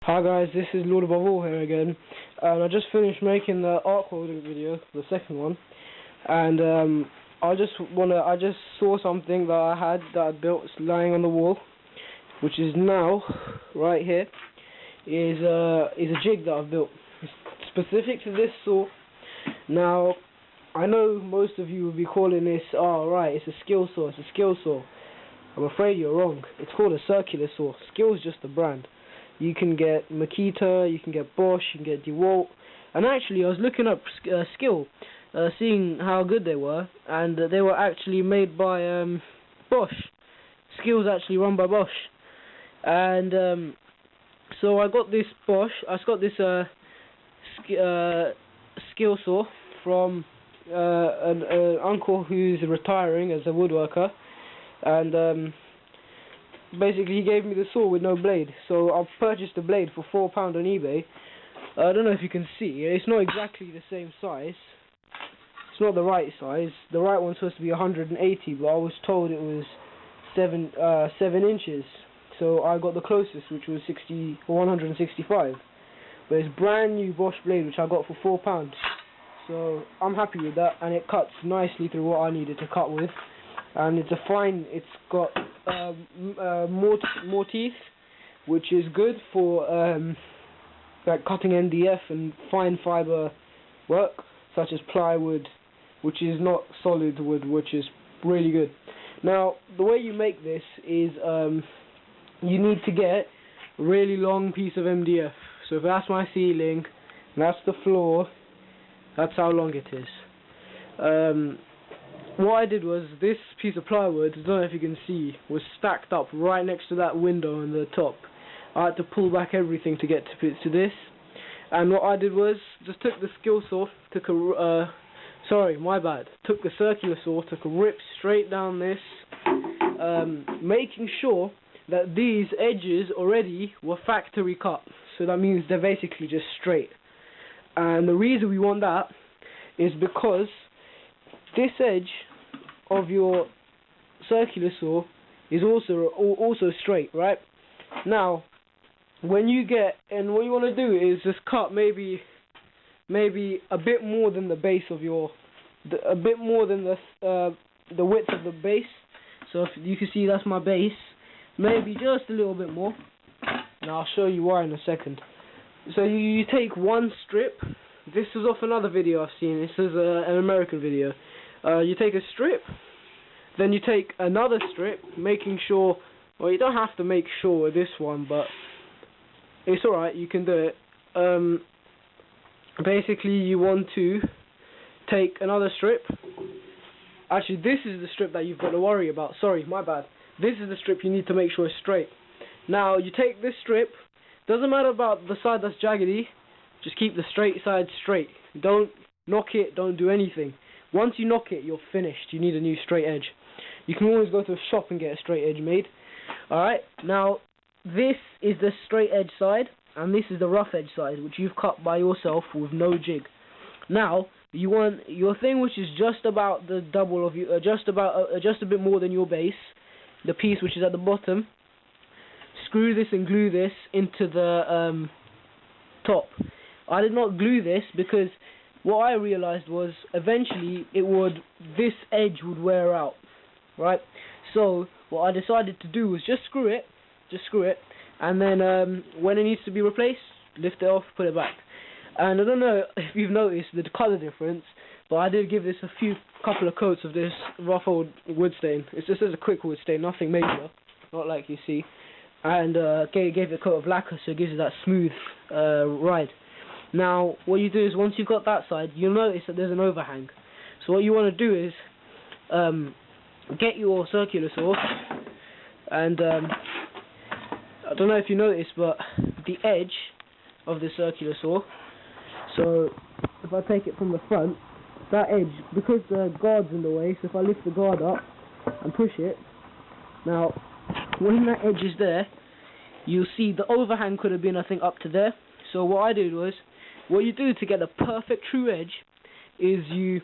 Hi guys, this is Lord Above All here again, and I just finished making the arc welding video, the second one, and I just saw something that I built lying on the wall, which is now right here, is a jig that I've built. It's specific to this saw. Now, I know most of you will be calling this, oh right, it's a skill saw, it's a skill saw. I'm afraid you're wrong. It's called a circular saw. Skill is just a brand. You can get Makita, you can get Bosch, you can get DeWalt. And actually, I was looking up Skill, seeing how good they were, and they were actually made by Bosch. Skill's actually run by Bosch. And so I got this skill saw from an uncle who's retiring as a woodworker, and basically he gave me the saw with no blade, so I purchased the blade for £4 on eBay. I don't know if you can see, it's not exactly the same size, it's not the right size. The right one's supposed to be 180, but I was told it was 7 inches, so I got the closest, which was 165, but it's brand new Bosch blade which I got for £4, so I'm happy with that, and it cuts nicely through what I needed to cut with. And it's got more teeth, which is good for like cutting MDF and fine fibre work, such as plywood, which is not solid wood, which is really good. Now, the way you make this is you need to get a really long piece of MDF. So if that's my ceiling, and that's the floor, that's how long it is. What I did was, this piece of plywood, I don't know if you can see, was stacked up right next to that window on the top. I had to pull back everything to get to this. And what I did was, just took the skill saw, took the circular saw, took a rip straight down this, making sure that these edges already were factory cut. So that means they're basically just straight. And the reason we want that is because this edge of your circular saw is also straight, right? Now, what you want to do is just cut maybe a bit more than the base of a bit more than the width of the base. So if you can see, that's my base. Maybe just a little bit more. Now I'll show you why in a second. So you take one strip. This is off another video I've seen. This is an American video. You take a strip, then you take another strip, making sure, well, you don't have to make sure with this one, but it's alright, you can do it. Basically, you want to take another strip. Actually, this is the strip that you've got to worry about. Sorry, my bad. This is the strip you need to make sure is straight. Now, you take this strip, doesn't matter about the side that's jaggedy, just keep the straight side straight. Don't knock it, don't do anything. Once you knock it, you're finished. You need a new straight edge. You can always go to a shop and get a straight edge made. Alright, now this is the straight edge side, and this is the rough edge side, which you've cut by yourself with no jig. Now, you want your thing, which is just about the double of you, just a bit more than your base, the piece which is at the bottom. Screw this and glue this into the top. I did not glue this because what I realized was eventually this edge would wear out, right? So what I decided to do was just screw it, and then when it needs to be replaced, lift it off, put it back. And I don't know if you've noticed the colour difference, but I did give this a couple of coats of this rough old wood stain. It's just as a quick wood stain, nothing major, not like you see. And gave it a coat of lacquer, so it gives it that smooth ride. Now, what you do is, once you've got that side, you'll notice that there's an overhang. So what you want to do is get your circular saw, and I don't know if you noticed, but the edge of the circular saw, so if I take it from the front, that edge, because the guard's in the way, so if I lift the guard up and push it, now when that edge is there, you'll see the overhang could have been, I think, up to there. So what I did was, what you do to get a perfect true edge is you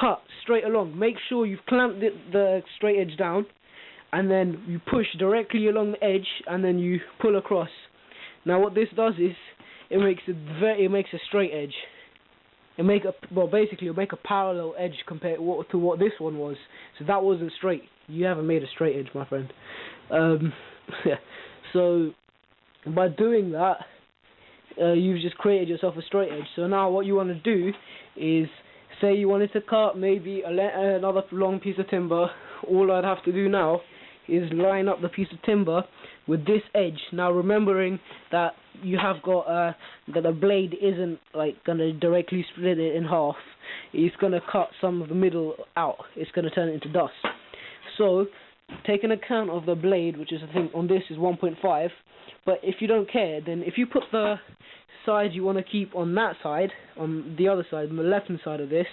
cut straight along. Make sure you've clamped the straight edge down, and then you push directly along the edge, and then you pull across. Now what this does is it makes a straight edge. Basically it'll make a parallel edge compared to what this one was. So that wasn't straight. You haven't made a straight edge, my friend. So by doing that, you've just created yourself a straight edge. So now what you want to do is, say you wanted to cut maybe another long piece of timber. All I'd have to do now is line up the piece of timber with this edge. Now remembering that you have got that the blade isn't like gonna directly split it in half. It's gonna cut some of the middle out. It's gonna turn it into dust. So take an account of the blade, which is, I think on this is 1.5. But if you don't care, then if you put the side you want to keep on that side, on the other side, on the left hand side of this,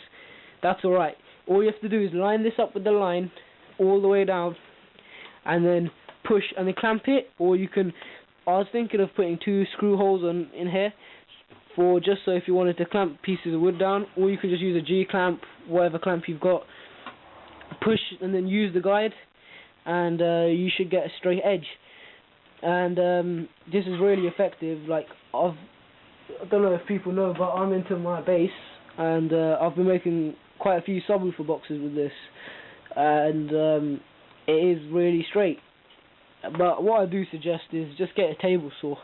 that's alright. All you have to do is line this up with the line all the way down, and then push and then clamp it. Or you can, I was thinking of putting 2 screw holes in here, for just so if you wanted to clamp pieces of wood down, or you can just use a G clamp, whatever clamp you've got, push and then use the guide, and you should get a straight edge. And this is really effective. Like I don't know if people know, but I'm into my bass, and I've been making quite a few subwoofer boxes with this, and it is really straight. But what I do suggest is just get a table saw.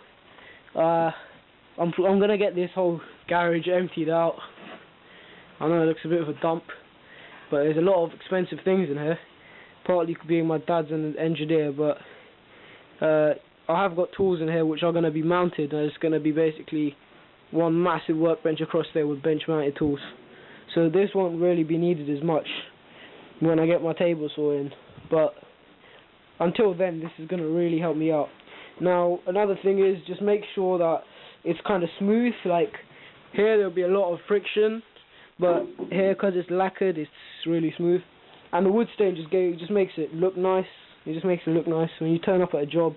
I'm gonna get this whole garage emptied out. I know it looks a bit of a dump, but there's a lot of expensive things in here. Partly being my dad's an engineer, but I have got tools in here which are going to be mounted, and it's going to be basically one massive workbench across there with bench mounted tools. So this won't really be needed as much when I get my table saw in, but until then this is going to really help me out. Now another thing is, just make sure that it's kind of smooth. Like here there'll be a lot of friction, but here, because it's lacquered, it's really smooth. And the wood stain just makes it look nice. It just makes it look nice when you turn up at a job.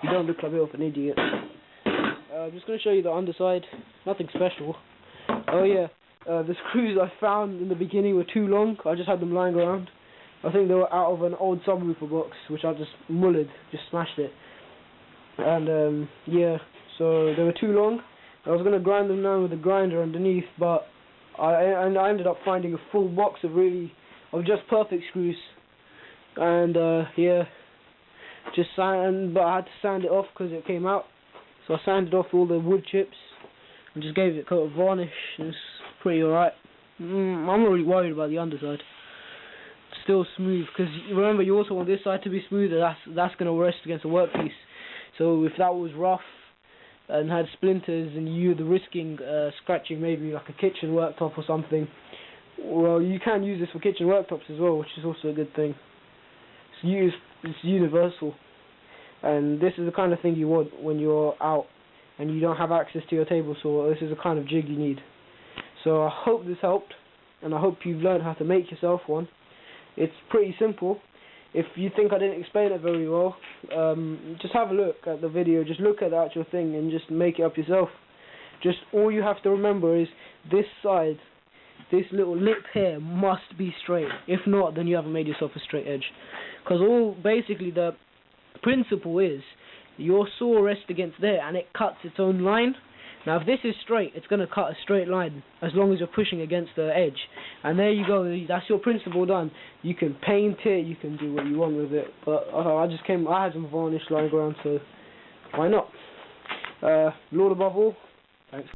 You don't look like a bit of an idiot. I'm just going to show you the underside. Nothing special. Oh yeah, the screws I found in the beginning were too long. I just had them lying around. I think they were out of an old subwoofer box, which I just mullered, just smashed it. And yeah, so they were too long. I was going to grind them down with a grinder underneath, but I ended up finding a full box of just perfect screws. And yeah, but I had to sand it off because it came out. So I sanded off all the wood chips and just gave it a coat of varnish. It's pretty alright. I'm not really worried about the underside. It's still smooth, because remember, you also want this side to be smoother. That's going to rest against the workpiece. So if that was rough and had splinters and you're risking scratching maybe like a kitchen worktop or something, well, you can use this for kitchen worktops as well, which is also a good thing. It's universal, and this is the kind of thing you want when you're out and you don't have access to your table saw. This is the kind of jig you need. So I hope this helped, and I hope you've learned how to make yourself one. It's pretty simple. If you think I didn't explain it very well, just have a look at the video, just look at the actual thing and just make it up yourself. Just all you have to remember is this side, this little lip here must be straight. If not, then you haven't made yourself a straight edge. Because basically the principle is your saw rests against there and it cuts its own line. Now if this is straight, it's going to cut a straight line as long as you're pushing against the edge. And there you go, that's your principle done. You can paint it, you can do what you want with it. But I had some varnish lying around, so why not? Lord above all, thanks.